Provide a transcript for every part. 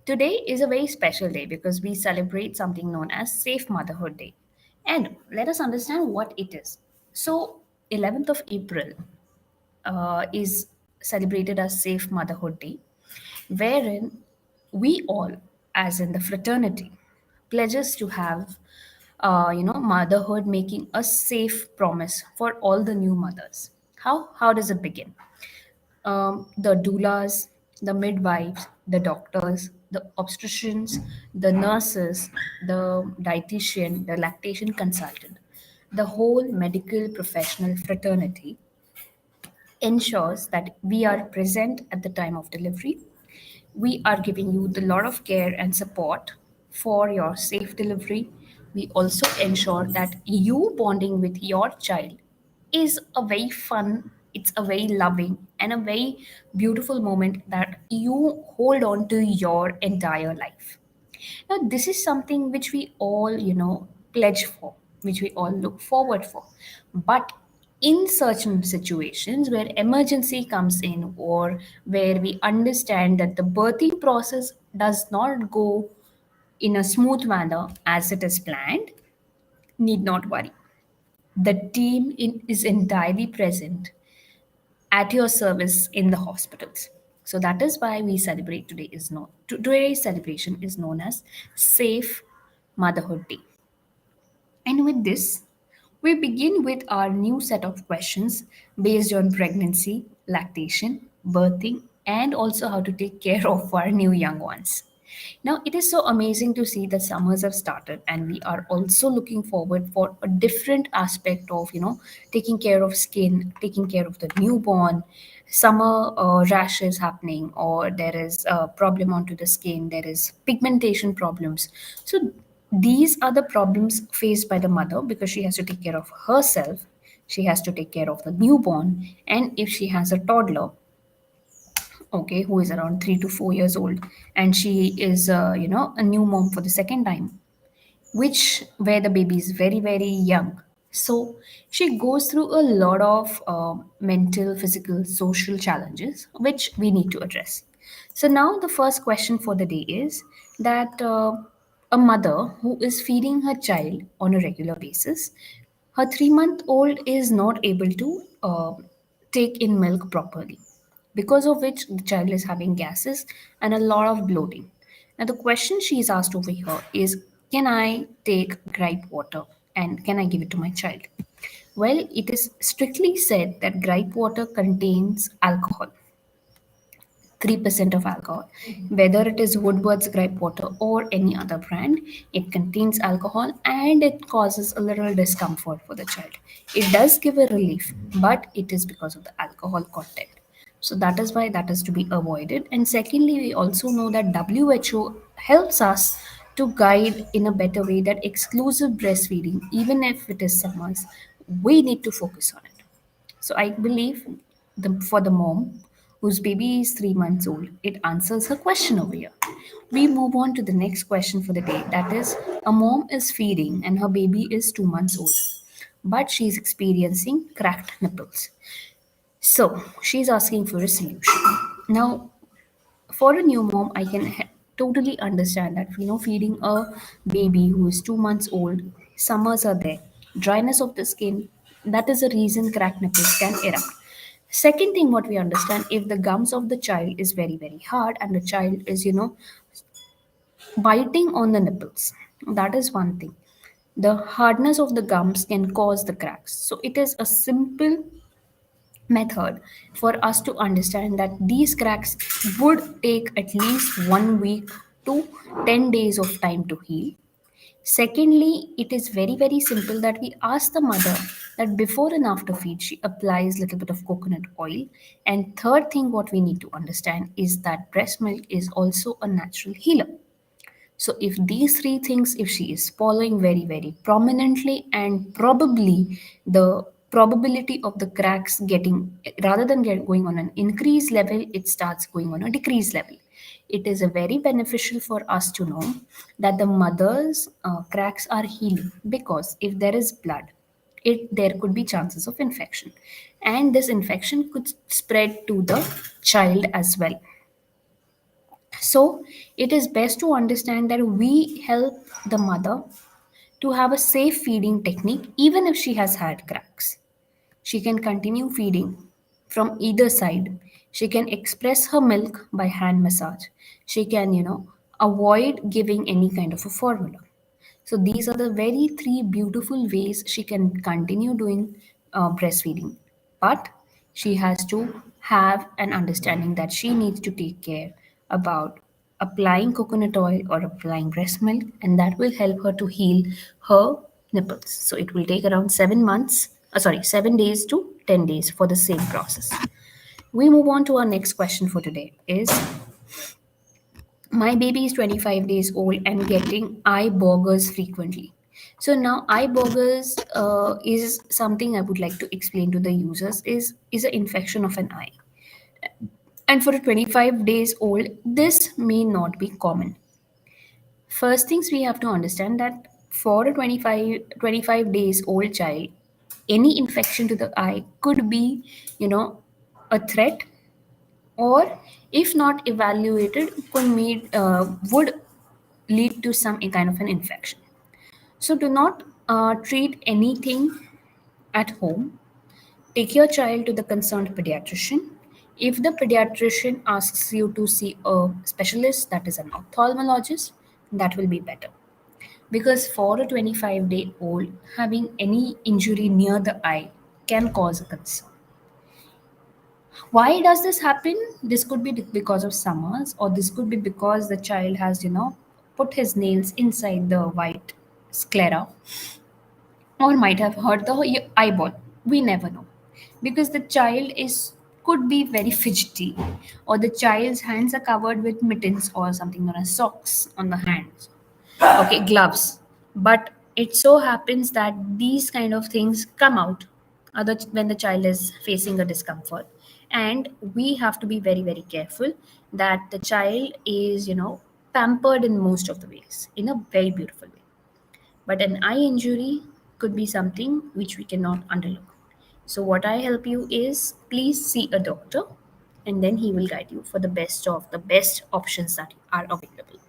Today is a very special day because we celebrate something known as Safe Motherhood Day. And let us understand what it is. So, 11th of April is celebrated as Safe Motherhood Day, wherein we all, as in the fraternity, pledges to have, motherhood making a safe promise for all the new mothers. How does it begin? The doulas, the midwives, the doctors, the obstetricians, the nurses, the dietitian, the lactation consultant, the whole medical professional fraternity ensures that we are present at the time of delivery. We are giving you the lot of care and support for your safe delivery. We also ensure that you bonding with your child is a very fun, it's a very loving and a very beautiful moment that you hold on to your entire life. Now, this is something which we all, pledge for, which we all look forward for. But in certain situations where emergency comes in or where we understand that the birthing process does not go in a smooth manner as it is planned, need not worry. The is entirely present at your service in the hospitals. So that is why we celebrate today is known today's celebration is known as Safe Motherhood Day. And with this, we begin with our new set of questions based on pregnancy, lactation, birthing, and also how to take care of our new young ones. Now, it is so amazing to see that summers have started, and we are also looking forward for a different aspect of, taking care of skin, taking care of the newborn, summer rashes happening, or there is a problem onto the skin, there is pigmentation problems. So these are the problems faced by the mother because she has to take care of herself, she has to take care of the newborn, and if she has a toddler, okay, who is around 3 to 4 years old, and she is, a new mom for the second time, which where the baby is very very young. So she goes through a lot of mental, physical, social challenges which we need to address. So now the first question for the day is that a mother who is feeding her child on a regular basis, her 3 month old is not able to take in milk properly, because of which the child is having gases and a lot of bloating. Now, the question she is asked over here is, can I take gripe water and can I give it to my child? Well, it is strictly said that gripe water contains alcohol, 3% of alcohol. Whether it is Woodward's gripe water or any other brand, it contains alcohol and it causes a little discomfort for the child. It does give a relief, but it is because of the alcohol content. So that is why that is to be avoided. And secondly, we also know that WHO helps us to guide in a better way that exclusive breastfeeding, even if it is summers, we need to focus on it. So I believe for the mom whose baby is 3 months old, it answers her question over here. We move on to the next question for the day. That is, a mom is feeding and her baby is 2 months old, but she's experiencing cracked nipples. So she's asking for a solution. Now, for a new mom, I can totally understand that feeding a baby who is 2 months old, summers are there, dryness of the skin. That is the reason cracked nipples can erupt. Second thing, what we understand, if the gums of the child is very very hard and the child is biting on the nipples, that is one thing. The hardness of the gums can cause the cracks. So it is a simple method for us to understand that these cracks would take at least 1 week to 10 days of time to heal. Secondly, it is very very simple that we ask the mother that before and after feed she applies little bit of coconut oil. And third thing what we need to understand is that breast milk is also a natural healer. So if these three things, if she is following very, very prominently, and probably the probability of the cracks getting, rather than going on an increased level, it starts going on a decreased level. It is a very beneficial for us to know that the mother's cracks are healing, because if there is blood, there could be chances of infection, and this infection could spread to the child as well. So it is best to understand that we help the mother to have a safe feeding technique even if she has had cracks. She can continue feeding from either side. She can express her milk by hand massage. She can, avoid giving any kind of a formula. So these are the very three beautiful ways she can continue doing breastfeeding. But she has to have an understanding that she needs to take care about applying coconut oil or applying breast milk, and that will help her to heal her nipples. So it will take around 7 months, 7 days to 10 days for the same process. We move on to our next question for today is my baby is 25 days old and getting eye boggers frequently. So now eye boggers is something I would like to explain to the users is an infection of an eye. And for a 25 days old, this may not be common. First things we have to understand that for a 25 days old child, any infection to the eye could be, a threat, or if not evaluated would lead to some kind of an infection. So do not treat anything at home. Take your child to the concerned pediatrician. If the pediatrician asks you to see a specialist, that is an ophthalmologist, that will be better. Because for a 25-day-old, having any injury near the eye can cause a concern. Why does this happen? This could be because of summers, or this could be because the child has, put his nails inside the white sclera, or might have hurt the eyeball. We never know, because the child is could be very fidgety, or the child's hands are covered with mittens or something known as socks on the hands. Okay, gloves. But it so happens that these kind of things come out when the child is facing a discomfort, and we have to be very very careful that the child is pampered in most of the ways in a very beautiful way. But an eye injury could be something which we cannot underlook. So what I help you is please see a doctor, and then he will guide you for the best of the best options that are available.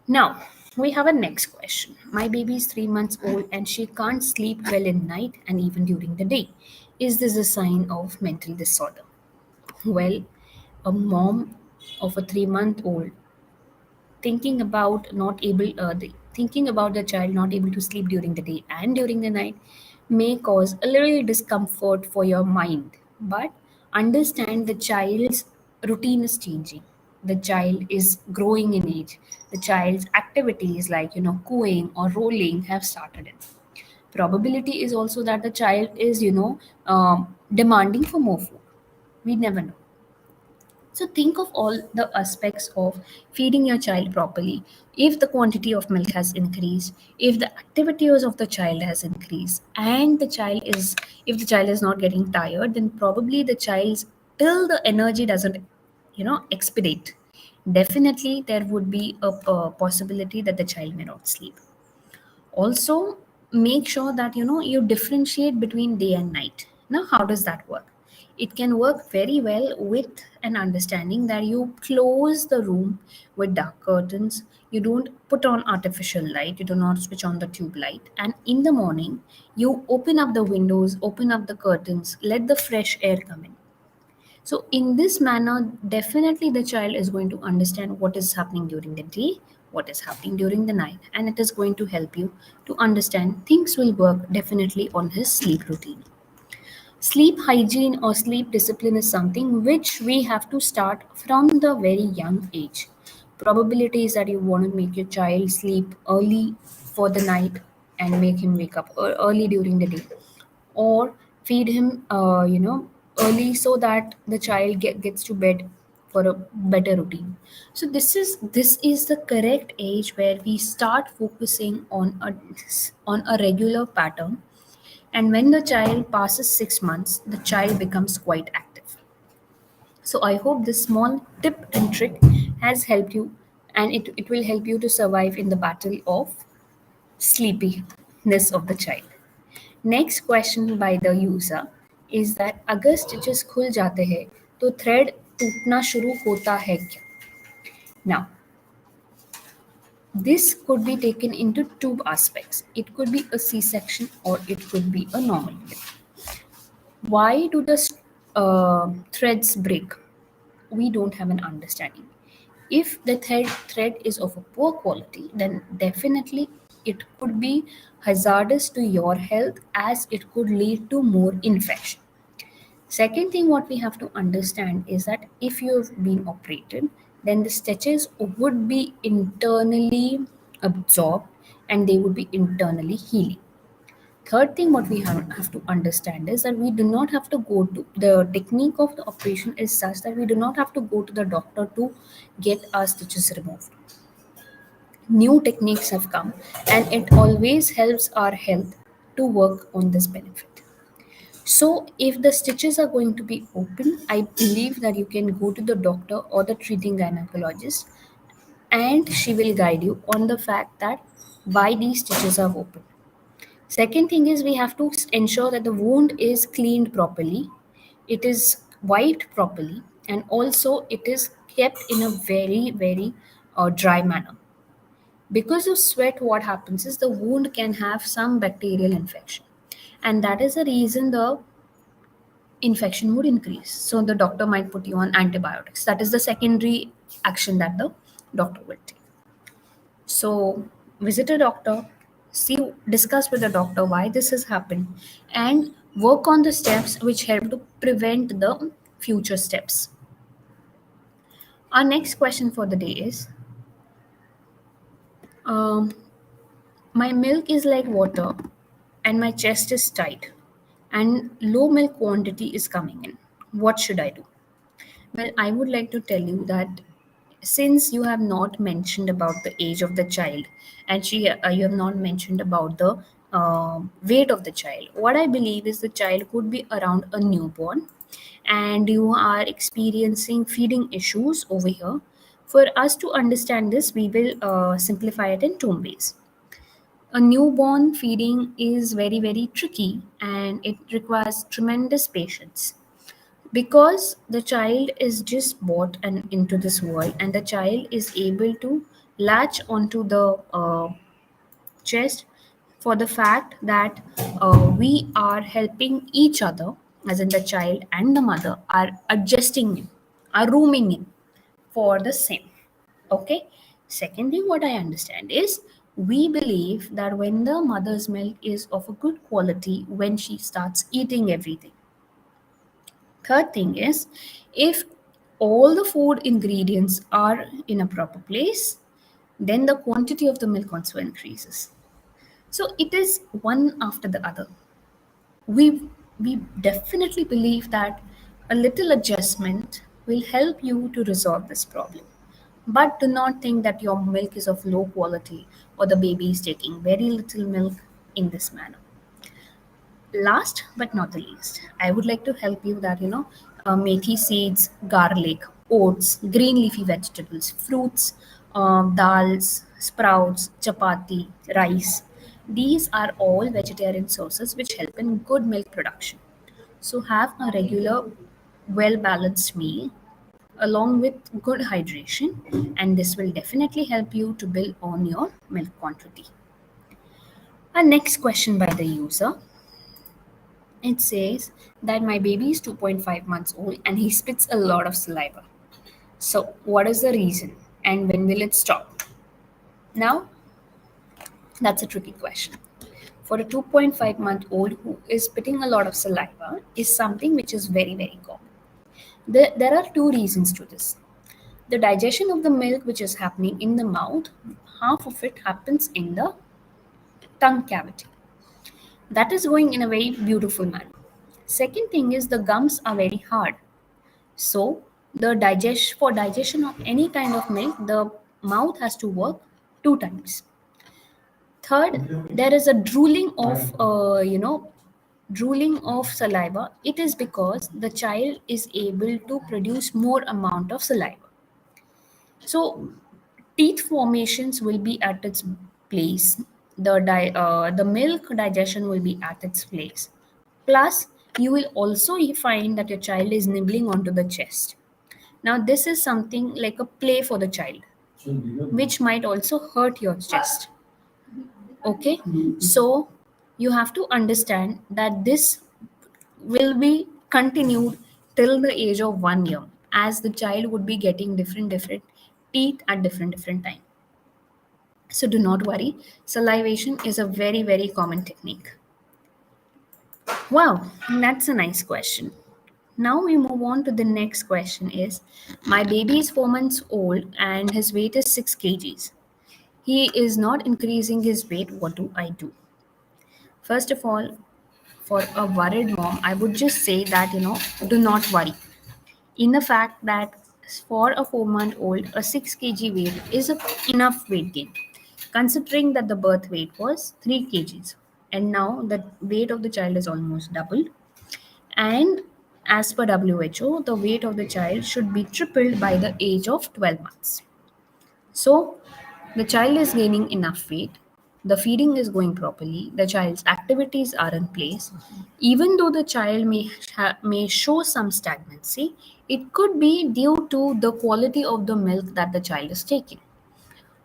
Now, we have a next question. My baby is 3 months old and she can't sleep well in night and even during the day. Is this a sign of mental disorder? Well, a mom of a 3 month old thinking about the child not able to sleep during the day and during the night may cause a little discomfort for your mind, but understand the child's routine is changing. The child is growing in age. The child's activities like cooing or rolling have started. In probability is also that the child is demanding for more food. We never know. So think of all the aspects of feeding your child properly. If the quantity of milk has increased, if the activities of the child has increased, and if the child is not getting tired, then probably the child's till the energy doesn't, expedite. Definitely, there would be a possibility that the child may not sleep. Also, make sure that you differentiate between day and night. Now how does that work? It can work very well with an understanding that you close the room with dark curtains, you don't put on artificial light, you do not switch on the tube light, and in the morning you open up the windows, open up the curtains, let the fresh air come in. So, in this manner, definitely the child is going to understand what is happening during the day, what is happening during the night, and it is going to help you to understand things will work definitely on his sleep routine. Sleep hygiene or sleep discipline is something which we have to start from the very young age. Probability is that you want to make your child sleep early for the night and make him wake up early during the day, or feed him early so that the child gets to bed for a better routine. So this is the correct age where we start focusing on a regular pattern, and when the child passes 6 months the child becomes quite active. So I hope this small tip and trick has helped you, and it will help you to survive in the battle of sleepiness of the child. Next question by the user is that अगर stitches खुल जाते हैं तो thread टूटना शुरू होता है क्या? Now, this could be taken into two aspects. It could be a C-section or it could be a normal delivery. Why do the threads break? We don't have an understanding. If the thread is of a poor quality, then definitely it could be hazardous to your health as it could lead to more infection. Second thing, what we have to understand is that if you've been operated, then the stitches would be internally absorbed and they would be internally healing. Third thing, what we have to understand is that we do not have to go to the technique of the operation is such that we do not have to go to the doctor to get our stitches removed. New techniques have come and it always helps our health to work on this benefit. So, if the stitches are going to be open, I believe that you can go to the doctor or the treating gynecologist and she will guide you on the fact that why these stitches are open. Second thing is we have to ensure that the wound is cleaned properly, it is wiped properly, and also it is kept in a very dry manner. Because of sweat, what happens is the wound can have some bacterial infection, and that is the reason the infection would increase. So the doctor might put you on antibiotics. That is the secondary action that the doctor will take. So visit a doctor, see, discuss with the doctor why this has happened, and work on the steps which help to prevent the future steps. Our next question for the day is um, my milk is like water and my chest is tight and low milk quantity is coming in. What should I do? Well, I would like to tell you that since you have not mentioned about the age of the child and you have not mentioned about the weight of the child, what I believe is the child could be around a newborn and you are experiencing feeding issues over here. For us to understand this, we will simplify it in two ways. A newborn feeding is very tricky and it requires tremendous patience because the child is just brought and into this world and the child is able to latch onto the chest for the fact that we are helping each other, as in the child and the mother are adjusting in, are rooming in for the same. Okay. Second thing, what I understand is we believe that when the mother's milk is of a good quality, when she starts eating everything. Third thing is if all the food ingredients are in a proper place, then the quantity of the milk also increases. So it is one after the other. We definitely believe that a little adjustment will help you to resolve this problem. But do not think that your milk is of low quality or the baby is taking very little milk in this manner. Last but not the least, I would like to help you that methi seeds, garlic, oats, green leafy vegetables, fruits, dals, sprouts, chapati, rice. These are all vegetarian sources which help in good milk production. So have a regular, well balanced meal along with good hydration, and this will definitely help you to build on your milk quantity. Our next question by the user, it says that my baby is 2.5 months old and he spits a lot of saliva. So, what is the reason and when will it stop? Now, that's a tricky question. For a 2.5-month-old who is spitting a lot of saliva is something which is very common. There are two reasons to this. The digestion of the milk which is happening in the mouth, half of it happens in the tongue cavity. That is going in a very beautiful manner. Second thing is the gums are very hard. So the digestion of any kind of milk, the mouth has to work two times. Third, there is a drooling of saliva. It is because the child is able to produce more amount of saliva. So teeth formations will be at its place. The milk digestion will be at its place. Plus, you will also find that your child is nibbling onto the chest. Now, this is something like a play for the child. which might also hurt your chest. Okay, so you have to understand that this will be continued till the age of 1 year, as the child would be getting different teeth at different time. So do not worry, salivation is a very common technique. Wow, that's a nice question. Now we move on to the next question is, my baby is 4 months old and his weight is 6 kgs. He is not increasing his weight. What do I do? First of all, for a worried mom, I would just say that, do not worry. In the fact that for a 4 month old, a 6 kg weight is enough weight gain, considering that the birth weight was 3 kgs. And now the weight of the child is almost doubled. And as per WHO, the weight of the child should be tripled by the age of 12 months. So the child is gaining enough weight, the feeding is going properly, the child's activities are in place. Even though the child may show some stagnancy, it could be due to the quality of the milk that the child is taking.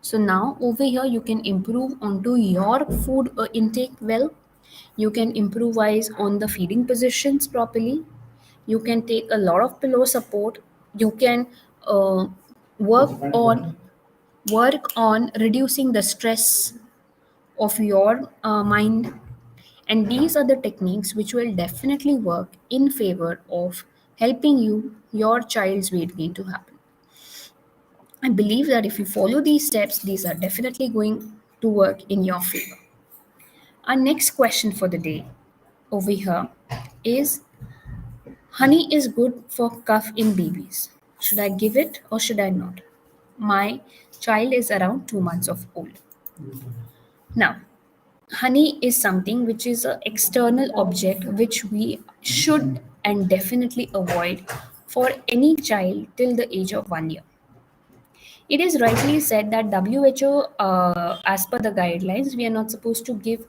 So now over here you can improve onto your food intake well. You can improvise on the feeding positions properly. You can take a lot of pillow support. You can uh, work on work on reducing the stress of your mind, and these are the techniques which will definitely work in favor of helping your child's weight gain to happen. I believe that if you follow these steps, these are definitely going to work in your favor. Our next question for the day over here is, honey is good for cough in babies, should I give it or should I not? My child is around 2 months of old. Now, honey is something which is an external object which we should and definitely avoid for any child till the age of 1 year. It is rightly said that WHO, as per the guidelines, we are not supposed to give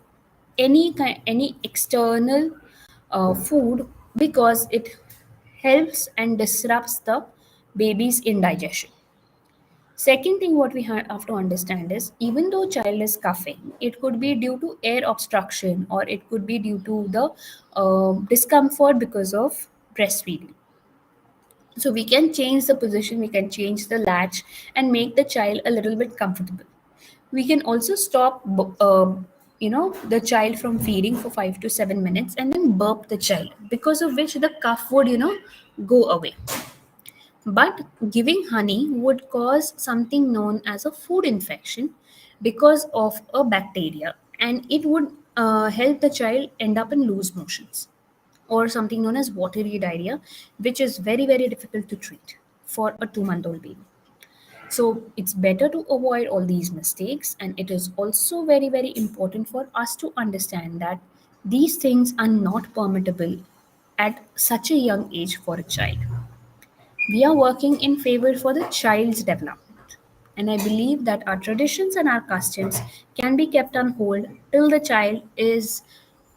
any external food because it helps and disrupts the baby's indigestion. Second thing, what we have to understand is, even though child is coughing, it could be due to air obstruction or it could be due to the discomfort because of breastfeeding. So we can change the position, we can change the latch and make the child a little bit comfortable. We can also stop, the child from feeding for 5 to 7 minutes and then burp the child, because of which the cough would, go away. But giving honey would cause something known as a food infection because of a bacteria, and it would help the child end up in loose motions or something known as watery diarrhea, which is very difficult to treat for a 2 month old baby. So it's better to avoid all these mistakes, and it is also very important for us to understand that these things are not permittable at such a young age for a child. We are working in favor for the child's development. And I believe that our traditions and our customs can be kept on hold till the child is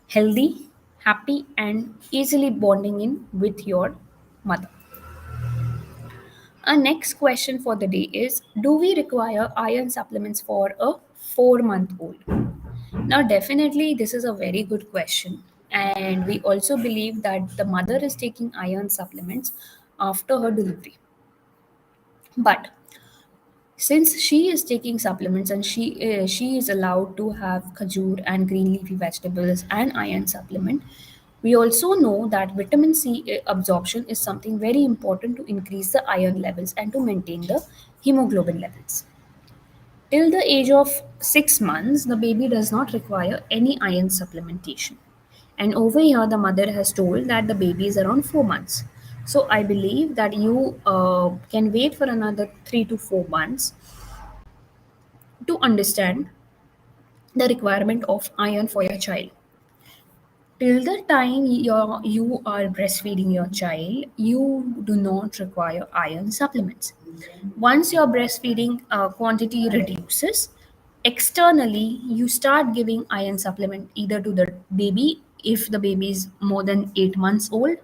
healthy, happy, and easily bonding in with your mother. Our next question for the day is, do we require iron supplements for a 4 month old? Now, definitely, this is a very good question. And we also believe that the mother is taking iron supplements after her delivery. But since she is taking supplements and she is allowed to have khajur and green leafy vegetables and iron supplement, we also know that vitamin C absorption is something very important to increase the iron levels and to maintain the hemoglobin levels. Till the age of 6 months, the baby does not require any iron supplementation. And over here, the mother has told that the baby is around 4 months. So I believe that you can wait for another 3 to 4 months to understand the requirement of iron for your child. Till the time you are breastfeeding your child, you do not require iron supplements. Once your breastfeeding quantity reduces, externally you start giving iron supplement either to the baby if the baby is more than 8 months old,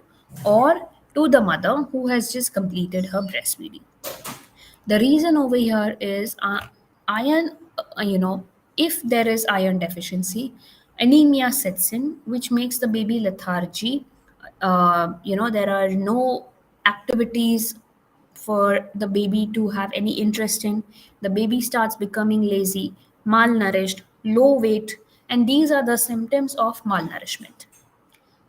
or to the mother who has just completed her breastfeeding. The reason over here is iron, if there is iron deficiency, anemia sets in, which makes the baby lethargy. There are no activities for the baby to have any interest in. The baby starts becoming lazy, malnourished, low weight, and these are the symptoms of malnourishment.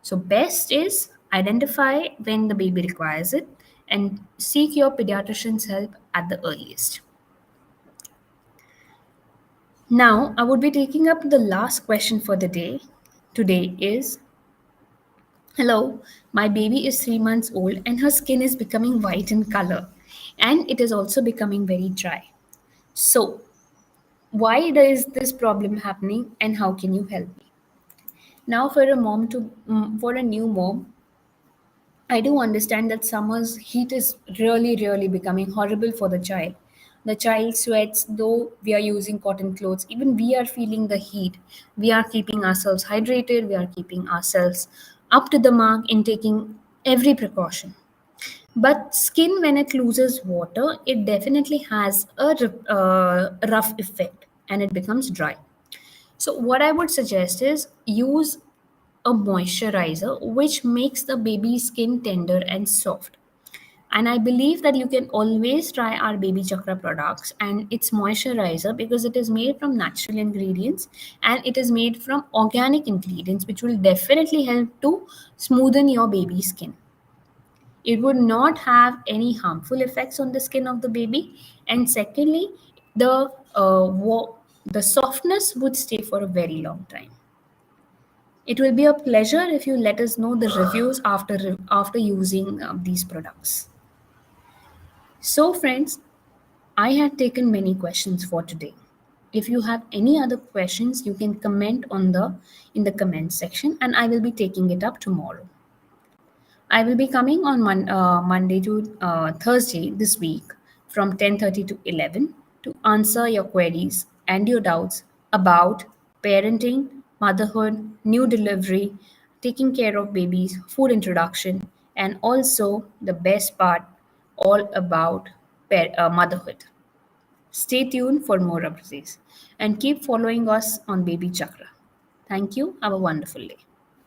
So, best is identify when the baby requires it and seek your pediatrician's help at the earliest. Now, I would be taking up the last question for the day. Today is, hello, my baby is 3 months old and her skin is becoming white in color and it is also becoming very dry. So, why is this problem happening and how can you help me? Now, for a new mom, I do understand that summer's heat is really, really becoming horrible for the child. The child sweats, though we are using cotton clothes, even we are feeling the heat. We are keeping ourselves hydrated, we are keeping ourselves up to the mark in taking every precaution. But skin, when it loses water, it definitely has a rough effect and it becomes dry. So, what I would suggest is use a moisturizer which makes the baby's skin tender and soft. And I believe that you can always try our Baby Chakra products and its moisturizer because it is made from natural ingredients and it is made from organic ingredients, which will definitely help to smoothen your baby's skin. It would not have any harmful effects on the skin of the baby. And secondly, the the softness would stay for a very long time. It will be a pleasure if you let us know the reviews after using these products. So, friends, I had taken many questions for today. If you have any other questions, you can comment on the in the comment section, and I will be taking it up tomorrow. I will be coming on Monday to Thursday this week from 10:30 to 11 to answer your queries and your doubts about parenting, motherhood, new delivery, taking care of babies, food introduction, and also the best part, all about motherhood. Stay tuned for more updates and keep following us on Baby Chakra. Thank you. Have a wonderful day.